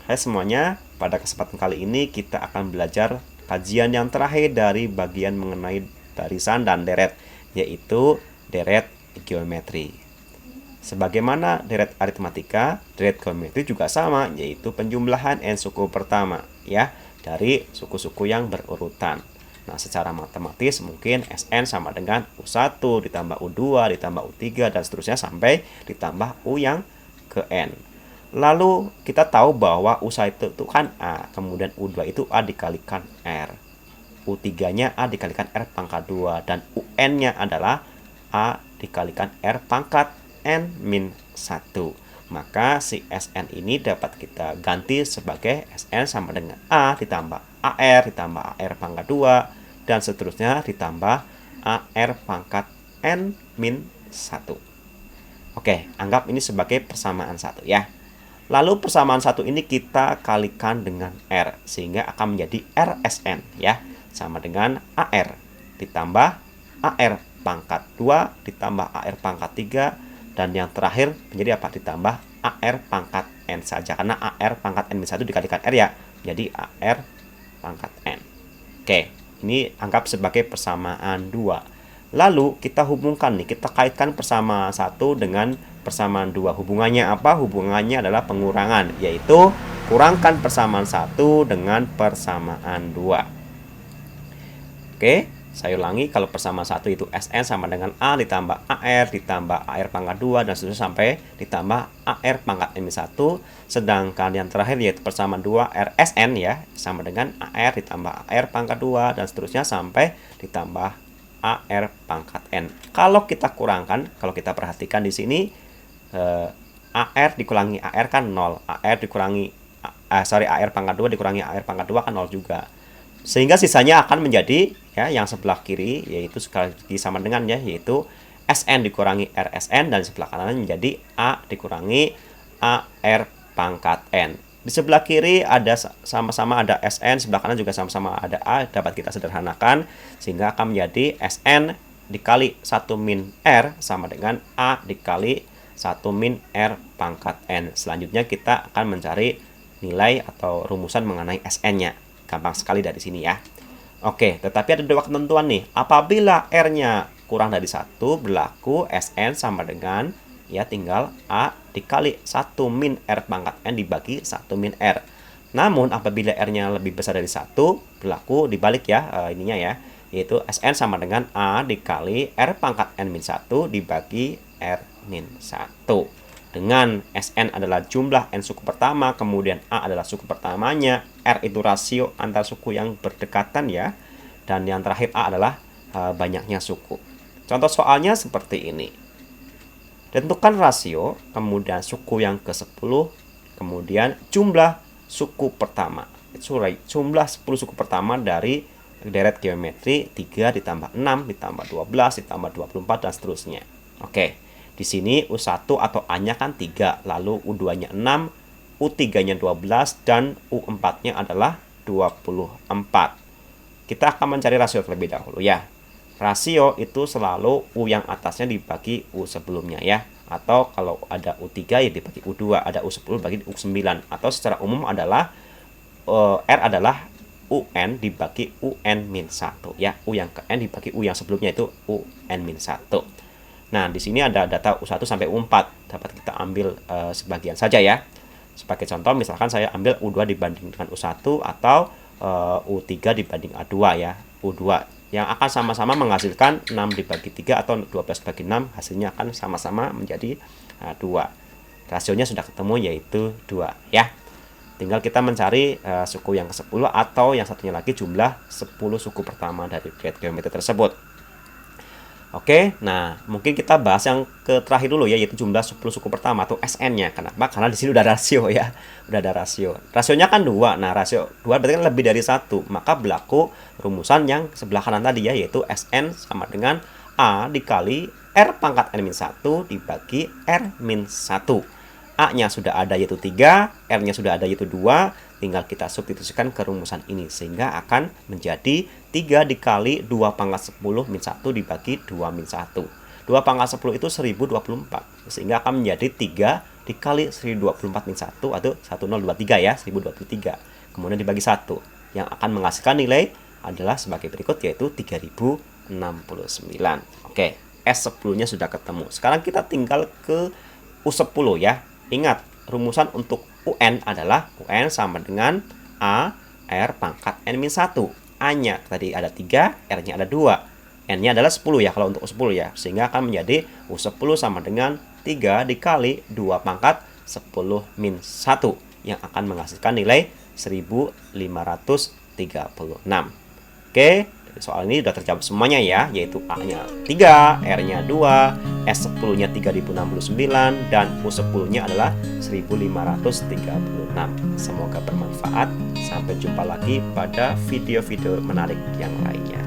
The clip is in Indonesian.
Hai semuanya, pada kesempatan kali ini kita akan belajar kajian yang terakhir dari bagian mengenai barisan dan deret, yaitu deret geometri. Sebagaimana deret aritmatika, deret geometri juga sama, yaitu penjumlahan n suku pertama, ya, dari suku-suku yang berurutan. Nah, secara matematis mungkin Sn sama dengan U1 ditambah U2 ditambah U3 dan seterusnya sampai ditambah U yang ke N. Lalu kita tahu bahwa U1 itu kan A, kemudian U2 itu A dikalikan R. U3-nya A dikalikan R pangkat 2 dan UN-nya adalah A dikalikan R pangkat N-1. Maka si Sn ini dapat kita ganti sebagai Sn sama dengan A ditambah AR ditambah AR pangkat 2 dan seterusnya ditambah AR pangkat N-1. Oke, anggap ini sebagai persamaan 1 ya. Lalu persamaan 1 ini kita kalikan dengan R sehingga akan menjadi RSN ya, sama dengan AR ditambah AR pangkat 2 ditambah AR pangkat 3 dan yang terakhir menjadi apa? Ditambah AR pangkat N saja karena AR pangkat N-1 dikalikan R ya, jadi AR pangkat N. Oke, ini anggap sebagai persamaan 2. Lalu kita hubungkan nih, kita kaitkan persamaan 1 dengan persamaan 2. Hubungannya apa? Hubungannya adalah pengurangan, yaitu kurangkan persamaan 1 dengan persamaan 2. Oke, saya ulangi, kalau persamaan 1 itu Sn sama dengan A ditambah AR ditambah AR pangkat 2 dan seterusnya sampai ditambah AR pangkat N-1. Sedangkan yang terakhir yaitu persamaan 2 RSN ya, sama dengan AR ditambah AR pangkat 2 dan seterusnya sampai ditambah AR pangkat N. Kalau kita kurangkan, kalau kita perhatikan di sini AR dikurangi AR kan 0. AR dikurangi AR pangkat 2 dikurangi AR pangkat 2 kan 0 juga. Sehingga sisanya akan menjadi ya yang sebelah kiri yaitu sekali lagi sama dengan ya, yaitu Sn dikurangi RSN dan sebelah kanan menjadi A dikurangi AR pangkat N. Di sebelah kiri ada sama-sama ada Sn, sebelah kanan juga sama-sama ada A, dapat kita sederhanakan sehingga akan menjadi Sn dikali 1 min R sama dengan A dikali 1 min R pangkat N. Selanjutnya kita akan mencari nilai atau rumusan mengenai Sn-nya. Gampang sekali dari sini ya. Oke, tetapi ada dua ketentuan nih. Apabila R-nya kurang dari 1, berlaku Sn sama dengan ya tinggal A dikali 1 min R pangkat N dibagi 1 min R. Namun apabila R-nya lebih besar dari 1, berlaku dibalik ya ininya ya, yaitu Sn sama dengan A dikali R pangkat N-1 dibagi R-1. Dengan Sn adalah jumlah N suku pertama, kemudian A adalah suku pertamanya, R itu rasio antar suku yang berdekatan ya, dan yang terakhir A adalah banyaknya suku. Contoh soalnya seperti ini. Tentukan rasio, kemudian suku yang ke-10, kemudian jumlah suku pertama. Jumlah 10 suku pertama dari deret geometri 3 ditambah 6 ditambah 12 ditambah 24 dan seterusnya. Oke, di sini U1 atau A-nya kan 3, lalu U2-nya 6, U3-nya 12 dan U4-nya adalah 24. Kita akan mencari rasio terlebih dahulu ya. Rasio itu selalu U yang atasnya dibagi U sebelumnya ya. Atau kalau ada U3 ya dibagi U2, ada U10 bagi U9. Atau secara umum adalah R adalah UN dibagi UN-1 ya. U yang ke N dibagi U yang sebelumnya itu UN-1. Nah, di sini ada data U1 sampai U4. Dapat kita ambil sebagian saja ya. Sebagai contoh misalkan saya ambil U2 dibanding dengan U1 atau U3 dibanding A2 ya. U2 yang akan sama-sama menghasilkan 6 dibagi 3 atau 12 bagi 6, hasilnya akan sama-sama menjadi 2. Rasionya sudah ketemu yaitu 2 ya. Tinggal kita mencari suku yang ke-10 atau yang satunya lagi jumlah 10 suku pertama dari deret geometri tersebut. Oke, nah mungkin kita bahas yang terakhir dulu ya, yaitu jumlah 10 suku pertama atau Sn-nya. Kenapa? Karena di sini udah rasio ya, udah ada rasio. Rasionya kan 2. Nah, rasio 2 berarti kan lebih dari 1. Maka berlaku rumusan yang sebelah kanan tadi ya, yaitu Sn sama dengan A dikali R pangkat N-1 dibagi R-1. A-nya sudah ada yaitu 3, R-nya sudah ada yaitu 2, tinggal kita substitusikan ke rumusan ini sehingga akan menjadi 3 dikali 2 pangkat 10 min 1 dibagi 2 min 1. 2 pangkat 10 itu 1024 sehingga akan menjadi 3 dikali 1024 min 1 atau 1023 ya, 1023. Kemudian dibagi 1. Yang akan menghasilkan nilai adalah sebagai berikut, yaitu 3069. Oke, S10-nya sudah ketemu. Sekarang kita tinggal ke U10 ya. Ingat, rumusan untuk UN adalah UN sama dengan A R pangkat N-1. A-nya tadi ada 3, R-nya ada 2. N-nya adalah 10 ya kalau untuk U10 ya. Sehingga akan menjadi U10 sama dengan 3 dikali 2 pangkat 10 min 1 yang akan menghasilkan nilai 1536. Oke, soal ini sudah terjawab semuanya ya, yaitu A-nya 3, R-nya 2, S10-nya 3069, dan U10-nya adalah 1536. Semoga bermanfaat. Sampai jumpa lagi pada video-video menarik yang lainnya.